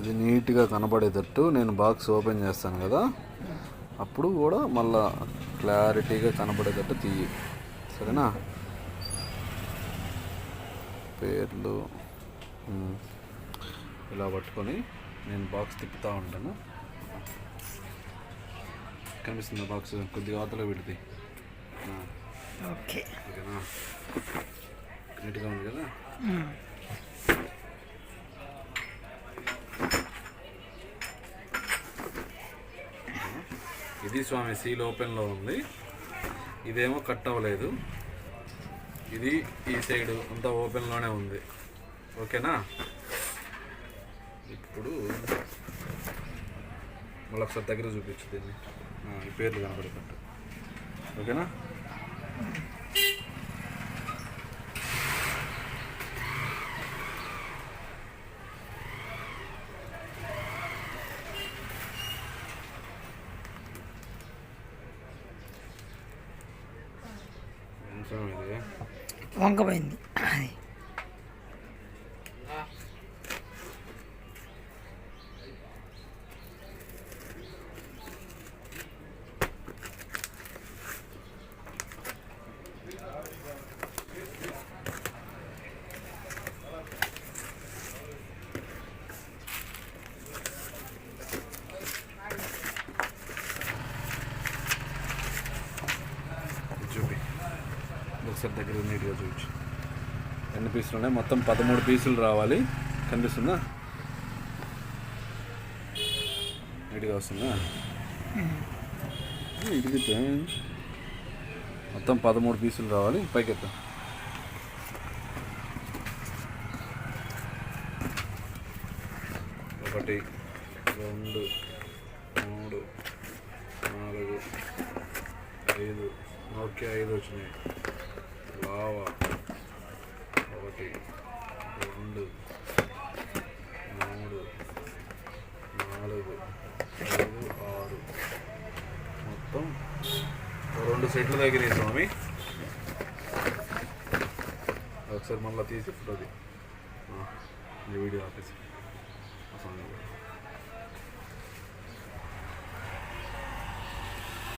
ఇది నీట్గా కనబడేటట్టు నేను బాక్స్ ఓపెన్ చేస్తాను కదా, అప్పుడు కూడా మళ్ళా క్లారిటీగా కనబడేటట్టు తీయి, సరేనా? పేర్లు ఇలా పట్టుకొని నేను బాక్స్ తిప్పుతూ ఉంటాను. కనిపిస్తుంది బాక్స్, కొద్దిగా అవతల పెడితే ఓకేనా? నీట్గా ఉంది కదా. ఇది స్వామి సీల్ ఓపెన్లో ఉంది, ఇదేమో కట్ అవ్వలేదు, ఇది ఈ సైడ్ అంతా ఓపెన్లోనే ఉంది. ఓకేనా? ఇప్పుడు మళ్ళీ ఒకసారి దగ్గర చూపించు దీన్ని, ఈ పేర్లు కనపడేటట్టు. ఓకేనా? వంకపోయింది. చూపి ఒకసారి దగ్గర నీట్గా చూపించు. ఎన్ని పీసులు ఉన్నాయి? మొత్తం 13 పీసులు రావాలి. కనిపిస్తుందా? నీట్గా వస్తుందా? ఇది మొత్తం 13 పీసులు రావాలి. పైకెత్తా. 1 2 3 4 5. ఓకే, 5 వచ్చినాయి. లావా 1 2 3 4 5 6 మొత్తం 2 సెట్లు తగ్గినాయి స్వామి. ఒకసారి మళ్ళీ తీసి ఫోటోది ఈ వీడియో ఆపేసి స్వామి.